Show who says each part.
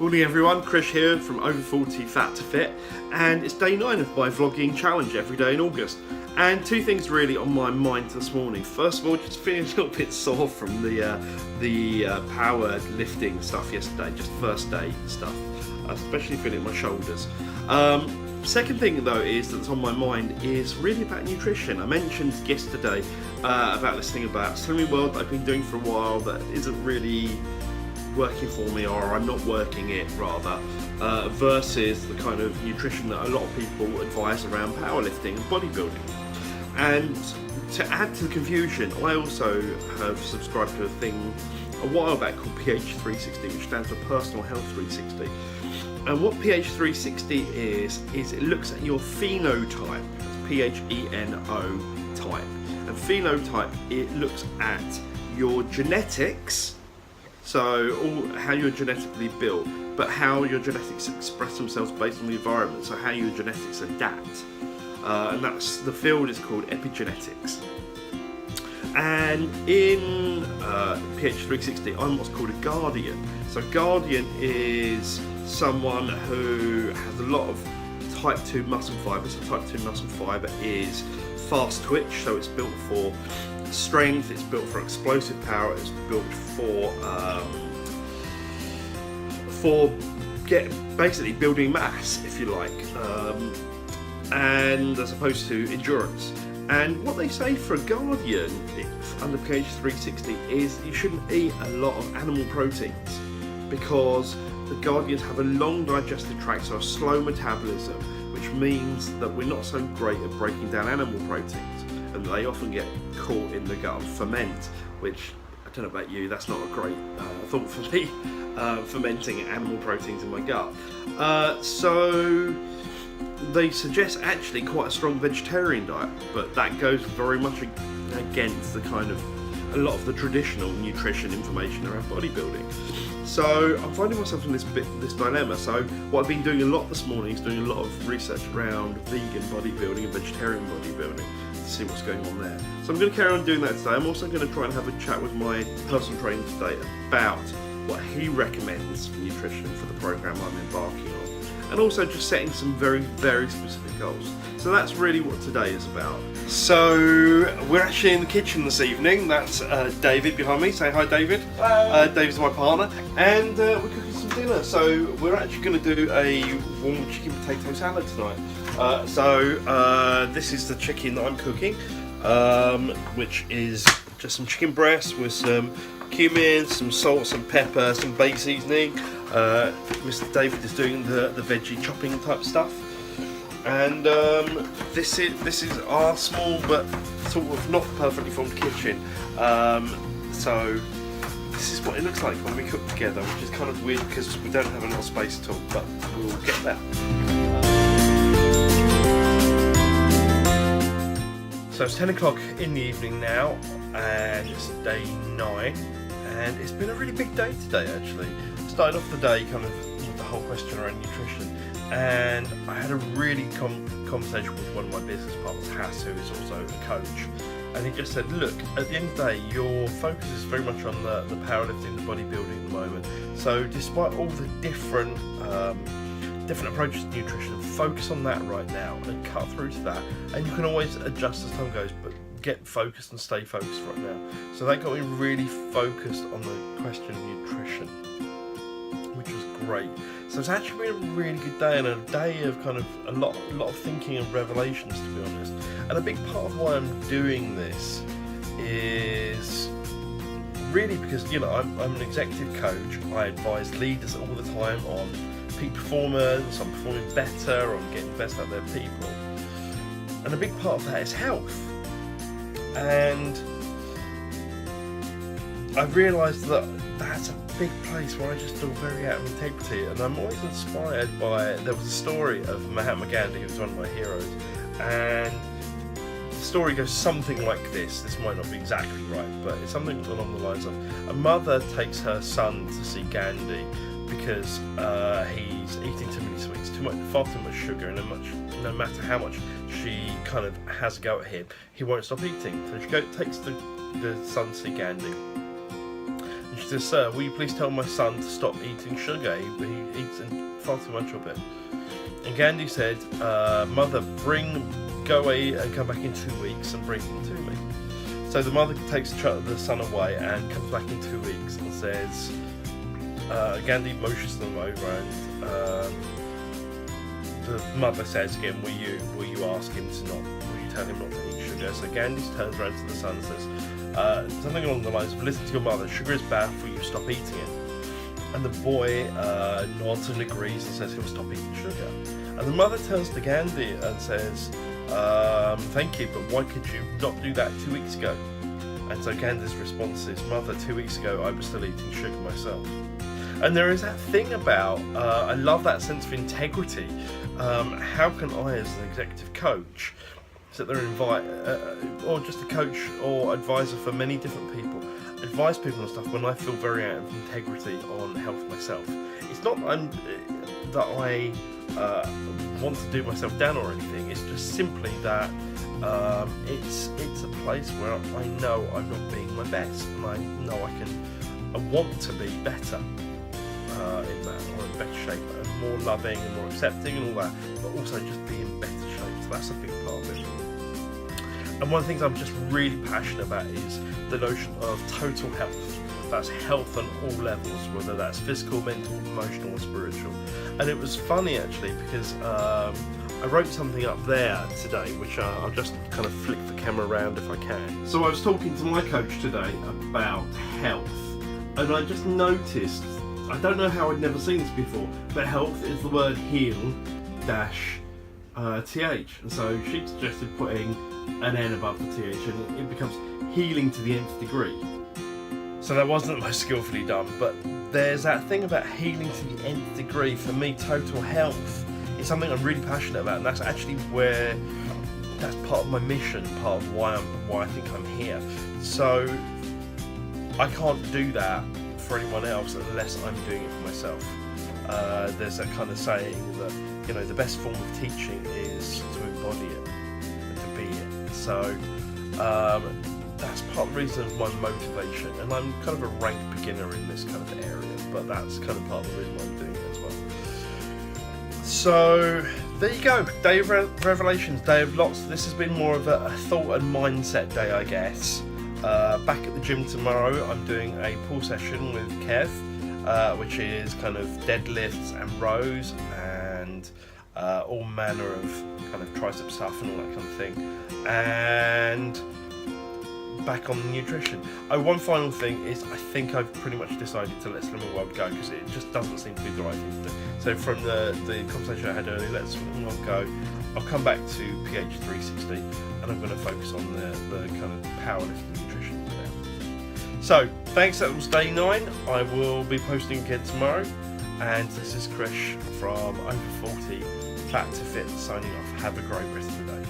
Speaker 1: Morning everyone, Chris here from Over 40 Fat to Fit, and it's day 9 of my vlogging challenge every day in August. And two things really on my mind this morning. First of all, just feeling a little bit sore from the power lifting stuff yesterday, just first day stuff, especially feeling my shoulders. Second thing though is that's on my mind is really about nutrition. I mentioned yesterday about this thing about Slimming World that I've been doing for a while that isn't really working for me, or I'm not working it rather, versus the kind of nutrition that a lot of people advise around powerlifting and bodybuilding. And to add to the confusion, I also have subscribed to a thing a while back called PH360, which stands for Personal Health 360. And what PH360 is it looks at your phenotype, P-H-E-N-O type. And phenotype, it looks at your genetics, so how you're genetically built, but how your genetics express themselves based on the environment, so how your genetics adapt. And that's, the field is called epigenetics. And in PH360, I'm what's called a guardian. So guardian is someone who has a lot of type 2 muscle fibre. So type 2 muscle fibre is fast twitch, so it's built for strength, it's built for explosive power, it's built for basically building mass, if you like, and as opposed to endurance. And what they say for a guardian under PH360 is you shouldn't eat a lot of animal proteins, because the guardians have a long digestive tract, so a slow metabolism, which means that we're not so great at breaking down animal proteins, and they often get caught in the gut and ferment, which, I don't know about you, that's not a great thought for me, fermenting animal proteins in my gut. So they suggest actually quite a strong vegetarian diet, but that goes very much against the kind of a lot of the traditional nutrition information around bodybuilding. So I'm finding myself in this dilemma. So what I've been doing a lot this morning is doing a lot of research around vegan bodybuilding and vegetarian bodybuilding to see what's going on there. So I'm going to carry on doing that today. I'm also going to try and have a chat with my personal trainer today about what he recommends for nutrition for the program I'm embarking on, and also just setting some very, very specific goals. So that's really what today is about. So we're actually in the kitchen this evening. That's David behind me. Say hi, David.
Speaker 2: Hello.
Speaker 1: David's my partner, and we're cooking some dinner. So we're actually going to do a warm chicken potato salad tonight. This is the chicken that I'm cooking, which is just some chicken breast with some cumin, some salt, some pepper, some baked seasoning. Mr. David is doing the veggie chopping type stuff, and this is our small but sort of not perfectly formed kitchen. So this is what it looks like when we cook together, which is kind of weird because we don't have a lot of space at all, but we'll get there. So it's 10 o'clock in the evening now, and it's day 9, and it's been a really big day today actually. Started off the day kind of with the whole question around nutrition, and I had a really conversation with one of my business partners, Hass, who is also a coach, and he just said, look, at the end of the day, your focus is very much on the powerlifting, the bodybuilding at the moment. So despite all the different approaches to nutrition, focus on that right now and cut through to that, and you can always adjust as time goes, but get focused and stay focused right now. So that got me really focused on the question of nutrition, which was great. So it's actually been a really good day, and a day of kind of a lot of thinking and revelations, to be honest. And a big part of why I'm doing this is really because, you know, I'm an executive coach. I advise leaders all the time on peak performance, on performing better, on getting the best out of their people. And a big part of that is health. And I realised that that's a big place where I just feel very out of integrity, and I'm always inspired by, there was a story of Mahatma Gandhi, who was one of my heroes, and the story goes something like this. This might not be exactly right, but it's something along the lines of, a mother takes her son to see Gandhi because he's eating too many sweets, far too much sugar, and no matter how much she kind of has a go at him, he won't stop eating. So she takes the son to see Gandhi, and she says, "Sir, will you please tell my son to stop eating sugar? He eats far too much of it." And Gandhi said, "Mother, go away and come back in 2 weeks and bring him to me." So the mother takes the son away and comes back in 2 weeks and says, Gandhi motions them over, and the mother says again, will you ask him to not, will you tell him not to eat sugar? So Gandhi turns around to the son and says something along the lines of, "Listen to your mother, sugar is bad for you, stop eating it." And the boy nods and agrees and says he'll stop eating sugar. And the mother turns to Gandhi and says, "Thank you, but why could you not do that 2 weeks ago?" And so Gandhi's response is, "Mother, 2 weeks ago I was still eating sugar myself." And there is that thing about, I love that sense of integrity. How can I, as an executive coach, sit there and or just a coach or advisor for many different people, advise people on stuff when I feel very out of integrity on health myself? It's not that I want to do myself down or anything. It's just simply that it's a place where I know I'm not being my best, and I know I want to be better in that, or in better shape, and more loving and more accepting and all that, but also just be in better shape. So that's a big part of it. And one of the things I'm just really passionate about is the notion of total health. That's health on all levels, whether that's physical, mental, emotional, or spiritual. And it was funny actually, because I wrote something up there today, which I'll just kind of flick the camera around if I can. So I was talking to my coach today about health, and I just noticed, I don't know how I'd never seen this before, but health is the word heal dash th, and so she suggested putting an N above the th, and it becomes healing to the nth degree. So that wasn't most skillfully done, but there's that thing about healing to the nth degree. For me, total health is something I'm really passionate about, and that's actually that's part of my mission, part of why I think I'm here. So I can't do that for anyone else unless I'm doing it for myself. There's that kind of saying that, you know, the best form of teaching is to embody it and to be it. So that's part of the reason of my motivation, and I'm kind of a rank beginner in this kind of area, but that's kind of part of the reason why I'm doing it as well. So there you go, day of revelations, day of lots. This has been more of a thought and mindset day, I guess. Back at the gym tomorrow, I'm doing a pull session with Kev, which is kind of deadlifts and rows and all manner of kind of tricep stuff and all that kind of thing. And back on the nutrition. One final thing is, I think I've pretty much decided to let Slimming World go, because it just doesn't seem to be the right thing to do. So from the conversation I had earlier, let Slimming World go. I'll come back to PH 360, and I'm going to focus on the kind of powerlifting nutrition now. So thanks, that was day 9. I will be posting again tomorrow, and this is Krish from Over 40 Fat to Fit signing off. Have a great rest of the day.